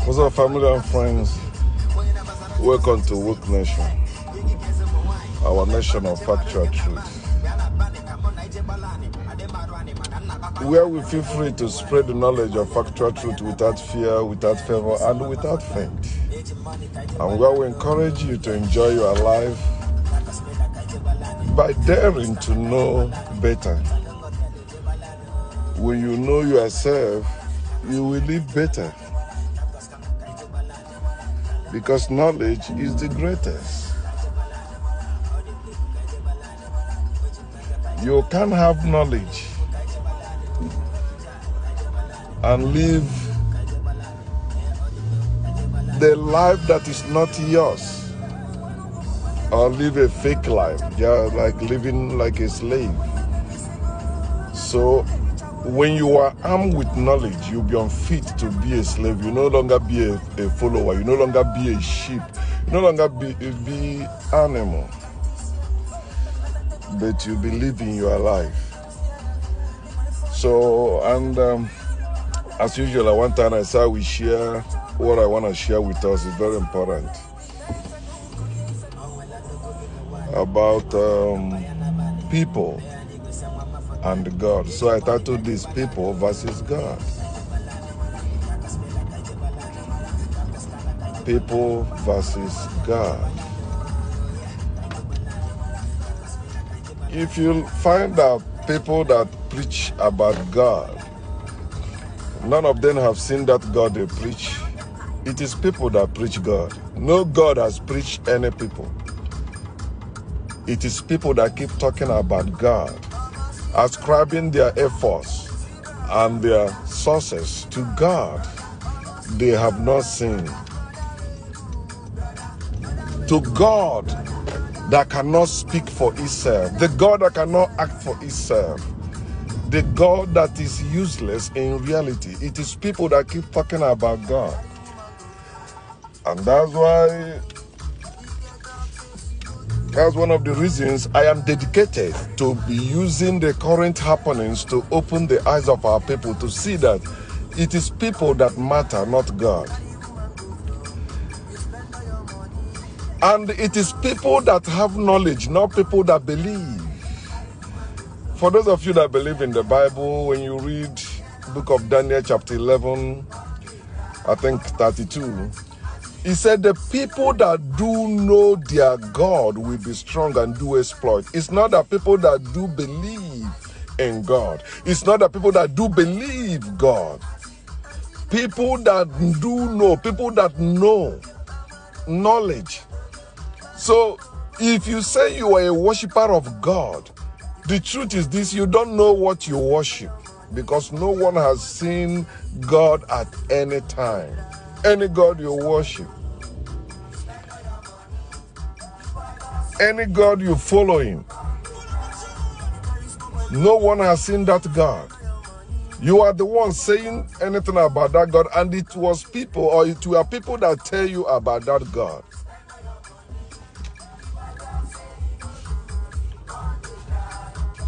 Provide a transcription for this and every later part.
What's up, family and friends? Welcome to Woke Nation, our nation of factual truth, where we feel free to spread the knowledge of factual truth without fear, without favor, and without faint, and where we encourage you to enjoy your life by daring to know better. When you know yourself, you will live better, because knowledge is the greatest. You can't have knowledge and live the life that is not yours, or live a fake life, just like living like a slave. So when you are armed with knowledge, you'll be unfit to be a slave. You no longer be a follower. You no longer be a sheep. You no longer be animal. But you be living your life. So, and as usual, at one time I said we share what I want to share with us is very important. About people and God. So I titled this People versus God. People versus God. If you find out people that preach about God, none of them have seen that God they preach. It is people that preach God. No God has preached any people. It is people that keep talking about God, ascribing their efforts and their sources to God they have not seen. To God that cannot speak for itself, the God that cannot act for itself, the God that is useless in reality. It is people that keep talking about God. And that's one of the reasons I am dedicated to be using the current happenings to open the eyes of our people to see that it is people that matter, not God. And it is people that have knowledge, not people that believe. For those of you that believe in the Bible, when you read the book of Daniel chapter 11, I think 32, he said the people that do know their God will be strong and do exploit. It's not the people that do believe in God. It's not the people that do believe God. People that do know, people that know knowledge. So if you say you are a worshiper of God, the truth is this: you don't know what you worship, because no one has seen God at any time. Any God you worship, any God you follow him, no one has seen that God. You are the one saying anything about that God, and it was people, or it were people that tell you about that God.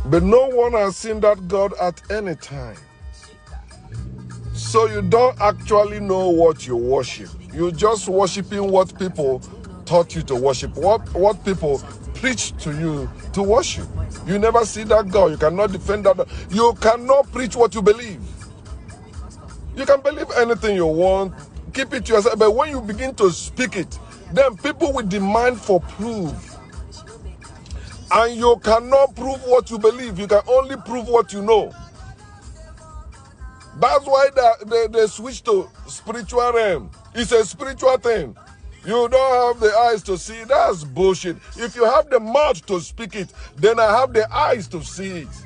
But no one has seen that God at any time. So you don't actually know what you worship. You're just worshiping what people taught you to worship, what people preach to you to worship. You never see that God. You cannot defend that. You cannot preach what you believe. You can believe anything you want, keep it to yourself, but when you begin to speak it, then people will demand for proof. And you cannot prove what you believe. You can only prove what you know. That's why they switch to spiritual realm. It's a spiritual thing. You don't have the eyes to see. That's bullshit. If you have the mouth to speak it, then I have the eyes to see it.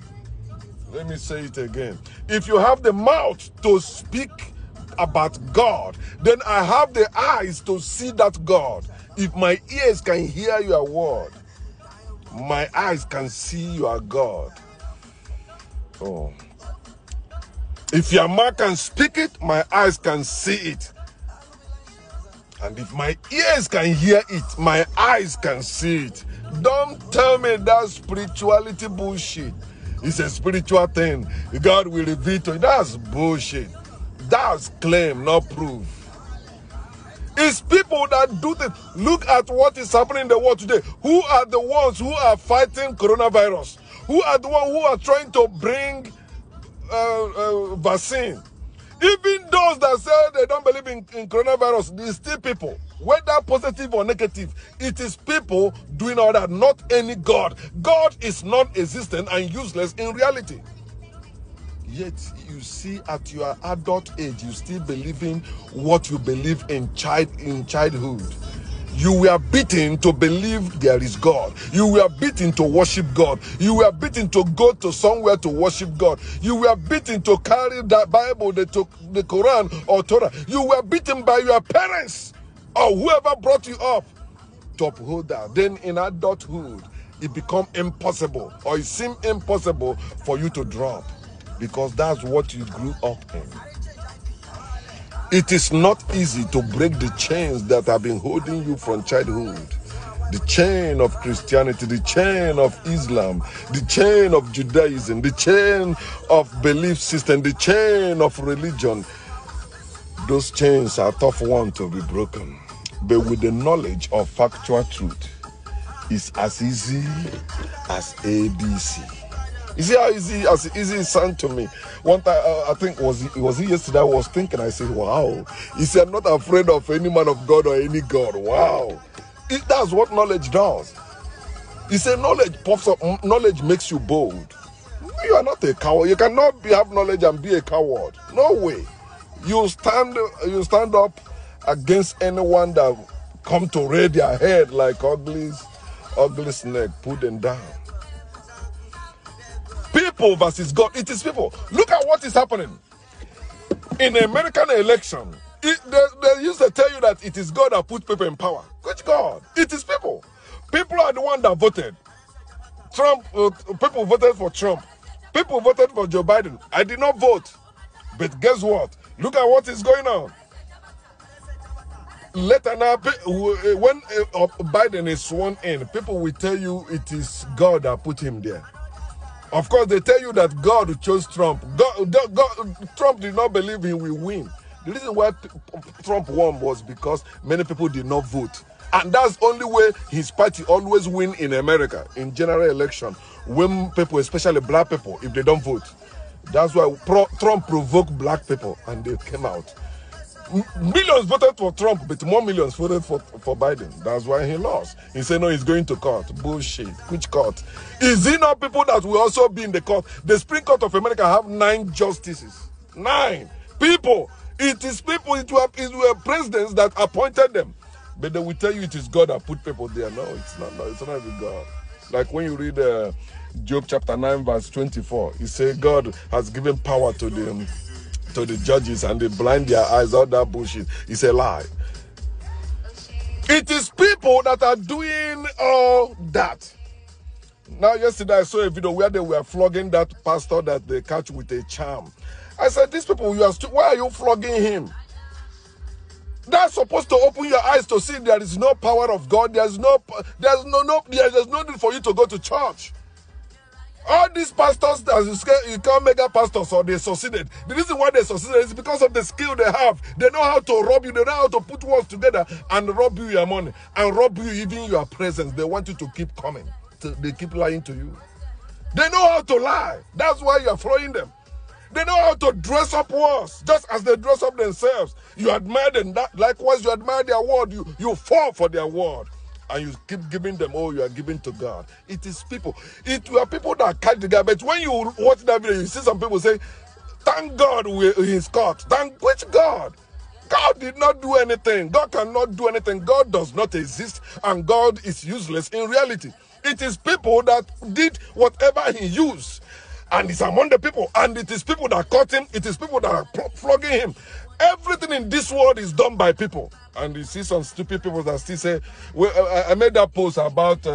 Let me say it again. If you have the mouth to speak about God, then I have the eyes to see that God. If my ears can hear your word, my eyes can see your God. Oh. If your mouth can speak it, my eyes can see it. And if my ears can hear it, my eyes can see it. Don't tell me that spirituality bullshit. It's a spiritual thing. God will reveal to you. That's bullshit. That's claim, not proof. It's people that do this. Look at what is happening in the world today. Who are the ones who are fighting coronavirus? Who are the ones who are trying to bring vaccine? Even those that say they don't believe in coronavirus, they're still people. Whether positive or negative, it is people doing all that, not any God. God is non-existent and useless in reality. Yet you see at your adult age, you still believing what you believe in childhood. You were beaten to believe there is God. You were beaten to worship God. You were beaten to go to somewhere to worship God. You were beaten to carry that Bible, the Quran or Torah. You were beaten by your parents or whoever brought you up to uphold that. Then in adulthood, it becomes impossible, or it seems impossible for you to drop, because that's what you grew up in. It is not easy to break the chains that have been holding you from childhood. The chain of Christianity, the chain of Islam, the chain of Judaism, the chain of belief system, the chain of religion. Those chains are tough ones to be broken. But with the knowledge of factual truth, it's as easy as ABC. You see how easy it sounds to me. One time, I think it was yesterday, I was thinking, I said, wow. He said, I'm not afraid of any man of God or any God. Wow. That's what knowledge does. He said, knowledge puffs up, knowledge makes you bold. You are not a coward. You cannot have knowledge and be a coward. No way. You stand up against anyone that come to raise their head like ugly snake. Put them down. People versus God. It is people. Look at what is happening. In the American election, they used to tell you that it is God that put people in power. Which God? It is people. People are the one that voted. Trump, people voted for Trump. People voted for Joe Biden. I did not vote. But guess what? Look at what is going on. Later now, when Biden is sworn in, people will tell you it is God that put him there. Of course, they tell you that God chose Trump. Trump did not believe he will win. The reason why Trump won was because many people did not vote. And that's the only way his party always win in America, in general election, when people, especially black people, if they don't vote. That's why Trump provoked black people and they came out. Millions voted for Trump, but more millions voted for Biden. That's why he lost. He said, no, he's going to court. Bullshit. Which court? Is it not people that will also be in the court? The Supreme Court of America have 9 justices. 9 people. It is people, it were presidents that appointed them. But they will tell you it is God that put people there. No, it's not. No, it's not even God. Like when you read Job chapter 9 verse 24, he said God has given power to them, to the judges, and they blind their eyes. All that bullshit. It's a lie. It is people that are doing all that. Now, yesterday I saw a video where they were flogging that pastor that they catch with a charm. I said, these people, why are you flogging him? That's supposed to open your eyes to see there is no power of God. There's no need for you to go to church. All these pastors that you can't mega pastors, or they succeeded. The reason why they succeeded is because of the skill they have. They know how to rob you. They know how to put words together and rob you your money and rob you even your presence. They want you to keep coming. They keep lying to you. They know how to lie. That's why you are following them. They know how to dress up words, just as they dress up themselves. You admire them. Likewise, you admire their word. You fall for their word. And you keep giving them all you are giving to God. It is people. It were people that catch the guy. But when you watch that video, you see some people say, thank God he's caught. Thank which God? God did not do anything. God cannot do anything. God does not exist. And God is useless in reality. It is people that did whatever he used. And it's among the people. And it is people that caught him. It is people that are flogging him. Everything in this world is done by people. And you see some stupid people that still say, well, I made that post about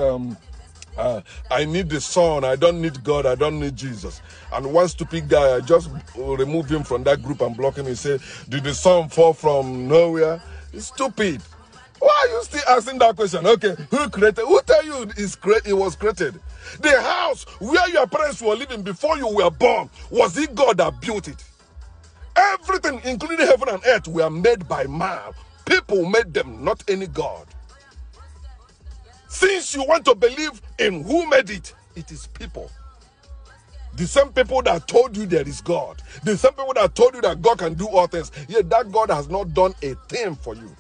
I need the Son. I don't need God. I don't need Jesus. And one stupid guy, I just remove him from that group and block him. He say, did the Son fall from nowhere? It's stupid. Why are you still asking that question? Okay, who created? Who tell you it was created? The house where your parents were living before you were born, was it God that built it? Everything, including heaven and earth, were made by man. People made them, not any God. Since you want to believe in who made it, it is people. The same people that told you there is God. The same people that told you that God can do all things. Yet that God has not done a thing for you,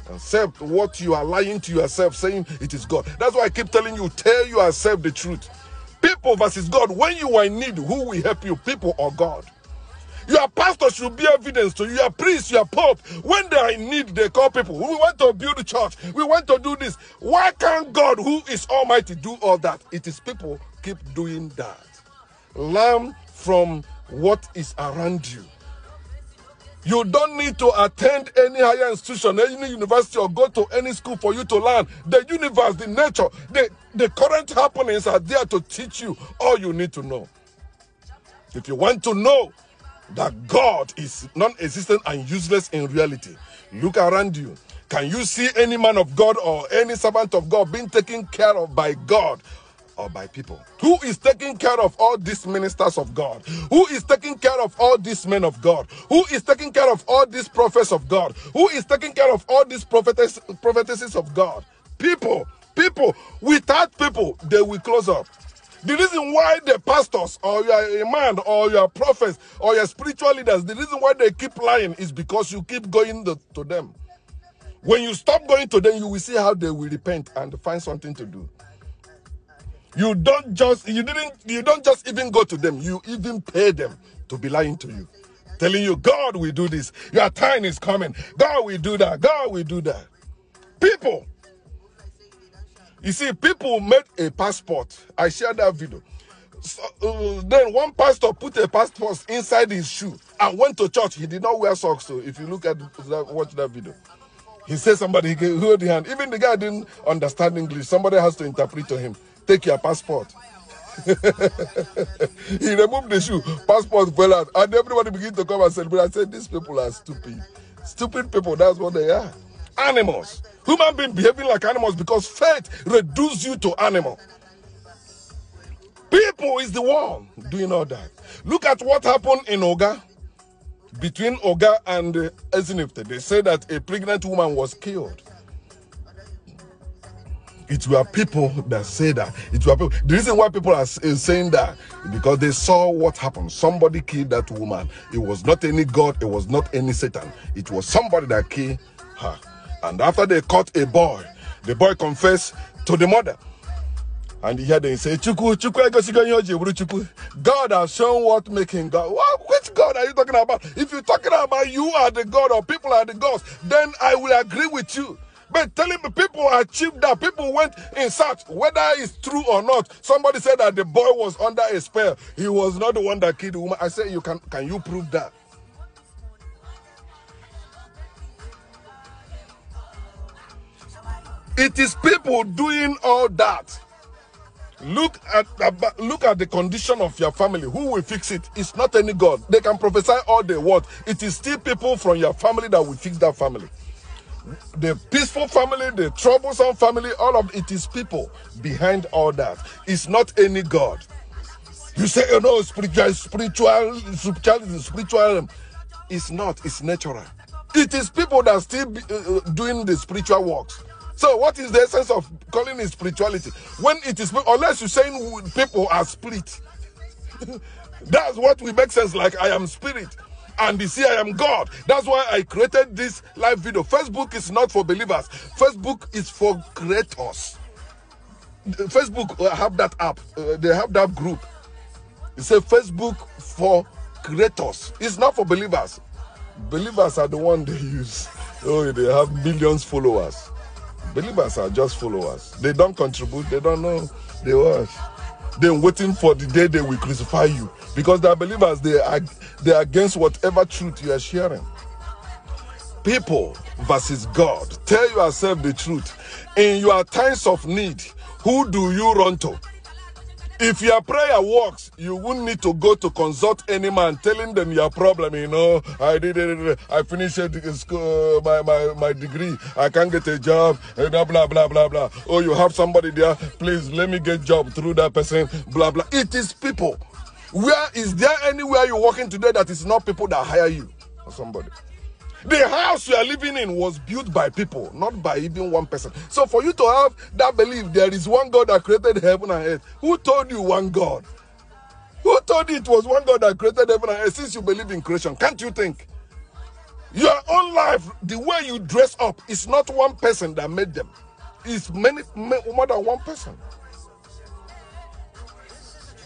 except what you are lying to yourself, saying it is God. That's why I keep telling you, tell yourself the truth. People versus God. When you are in need, who will help you, people or God? Your pastor should be evidence to you. Your priest, your pope, when they are in need, they call people. We want to build a church. We want to do this. Why can't God, who is almighty, do all that? It is people keep doing that. Learn from what is around you. You don't need to attend any higher institution, any university, or go to any school for you to learn. The universe, the nature, the current happenings are there to teach you all you need to know. If you want to know that God is non-existent and useless in reality, look around you. Can you see any man of God or any servant of God being taken care of by God or by people? Who is taking care of all these ministers of God? Who is taking care of all these men of God? Who is taking care of all these prophets of God? Who is taking care of all these prophetesses of God? People. Without people, they will close up. The reason why the pastors or your imam or your prophets or your spiritual leaders, the reason why they keep lying is because you keep going to them. When you stop going to them, you will see how they will repent and find something to do. You don't just even go to them. You even pay them to be lying to you, telling you God will do this. Your time is coming. God will do that. God will do that. People. You see, people made a passport. I shared that video. So, then one pastor put a passport inside his shoe and went to church. He did not wear socks. So if you look at watch that video, he said somebody he hold the hand. Even the guy didn't understand English. Somebody has to interpret to him. Take your passport. He removed the shoe. Passport fell out, and everybody began to come and celebrate. I said, these people are stupid. Stupid people. That's what they are. Animals. Human beings behaving like animals because faith reduces you to animal. People is the one doing all that. Look at what happened in Oga. Between Oga and Ezinifte. They say that a pregnant woman was killed. It were people that say that. It were people. The reason why people are saying that is because they saw what happened. Somebody killed that woman. It was not any God. It was not any Satan. It was somebody that killed her. And after they caught a boy, the boy confessed to the mother. And he heard them say, God has shown what making God. Which God are you talking about? If you're talking about you are the God or people are the gods, then I will agree with you. But telling me people achieved that, people went in search, whether it's true or not. Somebody said that the boy was under a spell. He was not the one that killed the woman. I said, can you prove that? It is people doing all that. Look at the condition of your family. Who will fix it? It's not any God. They can prophesy all they want. It is still people from your family that will fix that family. The peaceful family, the troublesome family, all of it is people behind all that. It's not any God. You say, you know, spiritual. It's not. It's natural. It is people that still doing the spiritual works. So what is the essence of calling it spirituality? When it is, unless you're saying people are spirit. That's what will make sense, like I am spirit. And you see, I am God. That's why I created this live video. Facebook is not for believers. Facebook is for creators. Facebook have that app. They have that group. It's a Facebook for creators. It's not for believers. Believers are the one they use. Oh, they have millions followers. Believers are just followers. They don't contribute. They don't know. They watch. They're waiting for the day they will crucify you. Because they are believers. They are against whatever truth you are sharing. People versus God. Tell yourself the truth. In your times of need, who do you run to? If your prayer works, you wouldn't need to go to consult any man telling them your problem. You know, I finished school, my degree, I can't get a job, blah, blah, blah, blah, blah. Oh, you have somebody there, please let me get job through that person, blah, blah. It is people. Where is there anywhere you're working today that is not people that hire you or somebody? The house you are living in was built by people, not by even one person. So for you to have that belief there is one God that created heaven and earth, who told you one God? Who told you it was one God that created heaven and earth? Since you believe in creation, can't you think? Your own life, the way you dress up, is not one person that made them. It's more than one person.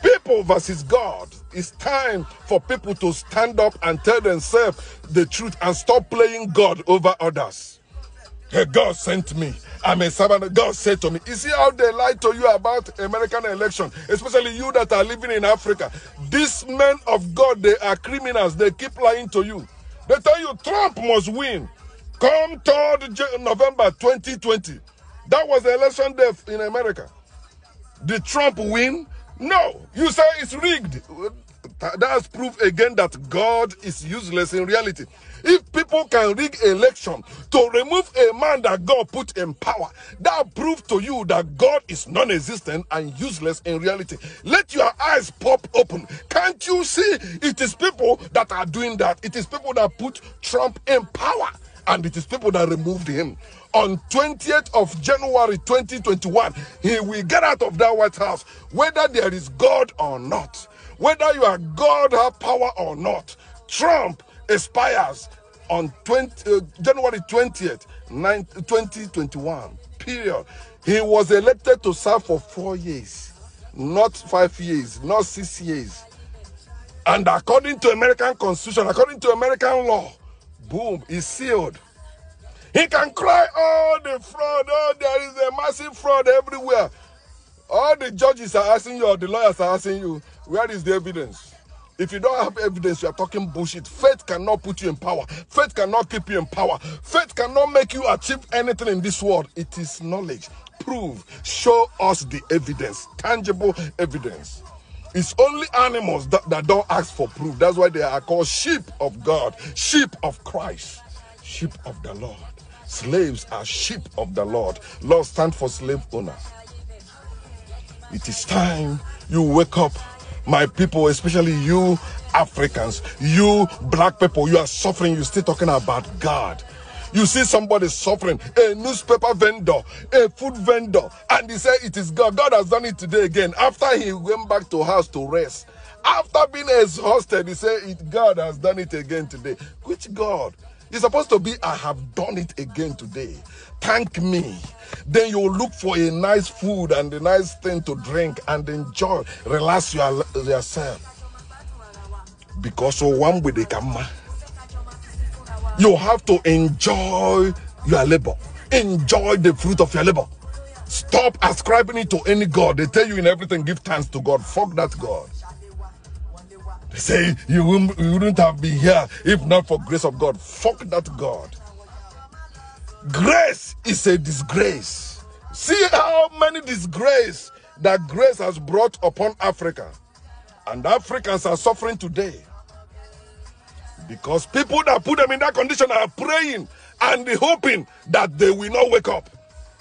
People versus God. It's time for people to stand up and tell themselves the truth and stop playing God over others. Hey, God sent me. I'm a servant. God said to me. You see how they lie to you about American election, especially you that are living in Africa. These men of God, they are criminals. They keep lying to you. They tell you Trump must win. Come 3rd November 2020. That was the election day in America. Did Trump win? No. You say it's rigged. That's proof again that God is useless in reality. If people can rig election to remove a man that God put in power, that proves to you that God is non-existent and useless in reality. Let your eyes pop open. Can't you see? It is people that are doing that. It is people that put Trump in power, and it is people that removed him. On 20th of January 2021, he will get out of that White House, whether there is God or not. Whether you are God have power or not. Trump expires on January 20th, 2021. Period. He was elected to serve for 4 years, not 5 years, not 6 years. And according to American Constitution, according to American law, boom, he's sealed. He can cry all the fraud, oh, there is a massive fraud everywhere. All the judges are asking you, or the lawyers are asking you, where is the evidence? If you don't have evidence, you are talking bullshit. Faith cannot put you in power. Faith cannot keep you in power. Faith cannot make you achieve anything in this world. It is knowledge. Prove. Show us the evidence. Tangible evidence. It's only animals that don't ask for proof. That's why they are called sheep of God. Sheep of Christ. Sheep of the Lord. Slaves are sheep of the Lord. Lord stands for slave owner. It is time you wake up, my people, especially you Africans, you black people. You are suffering, you're still talking about God. You see somebody suffering, a newspaper vendor, a food vendor, and they say it is God. God has done it today again. After he went back to house to rest, after being exhausted, he said, God has done it again today. Which God? It's supposed to be, I have done it again today. Thank me. Then you look for a nice food and a nice thing to drink and enjoy. Relax yourself. Because one with the camera, you have to enjoy your labor. Enjoy the fruit of your labor. Stop ascribing it to any God. They tell you in everything, give thanks to God. Fuck that God. They say you wouldn't have been here if not for grace of God. Fuck that God. Grace is a disgrace. See how many disgrace that grace has brought upon Africa. And Africans are suffering today. Because people that put them in that condition are praying and hoping that they will not wake up.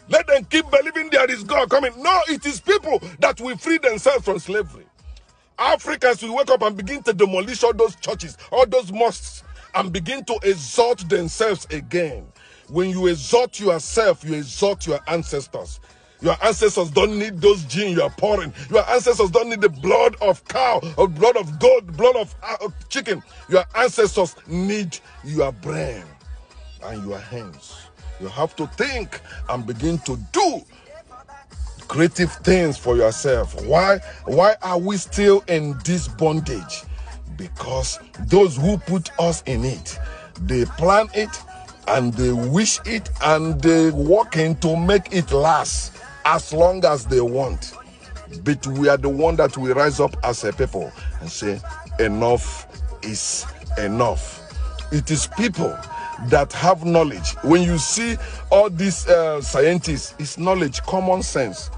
Let them keep believing there is God coming. No, it is people that will free themselves from slavery. Africans will wake up and begin to demolish all those churches, all those mosques, and begin to exalt themselves again. When you exalt yourself, you exalt your ancestors. Your ancestors don't need those gin you are pouring. Your ancestors don't need the blood of cow, or blood of goat, blood of chicken. Your ancestors need your brain and your hands. You have to think and begin to do creative things for yourself. Why are we still in this bondage? Because those who put us in it, they plan it and they wish it and they work in to make it last as long as they want. But we are the one that will rise up as a people and say enough is enough. It is people that have knowledge. When you see all these scientists, it's knowledge, common sense.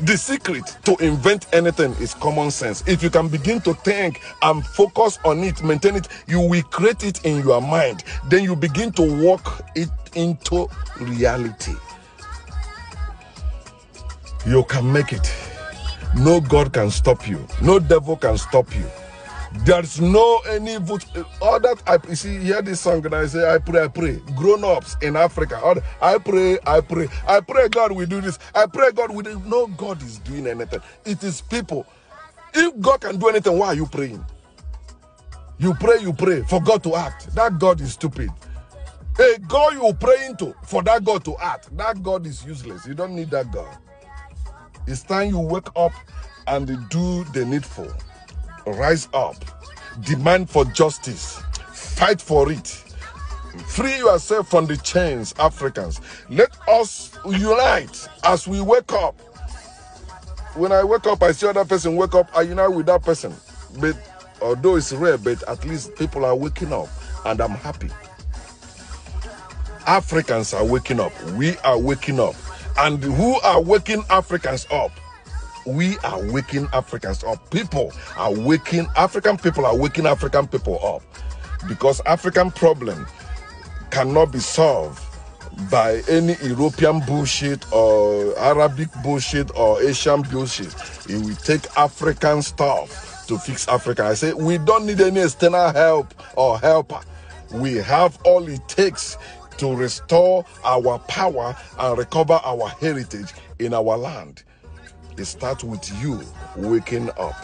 The secret to invent anything is common sense. If you can begin to think and focus on it, maintain it, you will create it in your mind. Then you begin to work it into reality. You can make it. No God can stop you. No devil can stop you. There's no any vote. All that I see, hear this song and I say, I pray. Grown-ups in Africa. I pray. God will do this. I pray God will do. No God is doing anything. It is people. If God can do anything, why are you praying? You pray for God to act. That God is stupid. A God you're praying to for that God to act. That God is useless. You don't need that God. It's time you wake up and do the needful. Rise up, demand for justice, fight for it, free yourself from the chains, Africans. Let us unite as we wake up. When I wake up, I see other person wake up, I unite with that person. But although it's rare, but at least people are waking up and I'm happy. Africans are waking up. We are waking up. And who are waking Africans up? We are waking Africans up. People are waking, African people are waking African people up. Because African problem cannot be solved by any European bullshit or Arabic bullshit or Asian bullshit. It will take African stuff to fix Africa. I say we don't need any external help or helper. We have all it takes to restore our power and recover our heritage in our land. It starts with you waking up.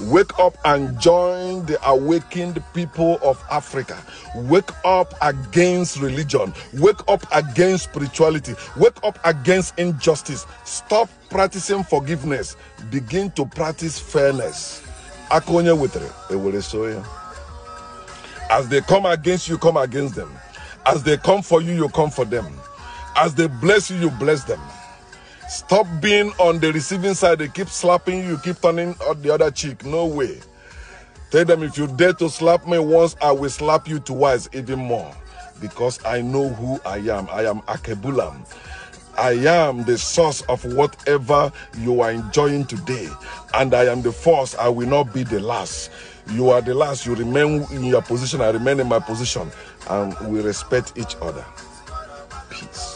Wake up and join the awakened people of Africa. Wake up against religion. Wake up against spirituality. Wake up against injustice. Stop practicing forgiveness. Begin to practice fairness. Akonye witre, eweresoya. As they come against you, come against them. As they come for you, you come for them. As they bless you, you bless them. Stop being on the receiving side. They keep slapping you, keep turning on the other cheek. No way. Tell them, if you dare to slap me once, I will slap you twice, even more. Because I know who I am. I am Akebulam. I am the source of whatever you are enjoying today. And I am the first. I will not be the last. You are the last. You remain in your position. I remain in my position. And we respect each other. Peace.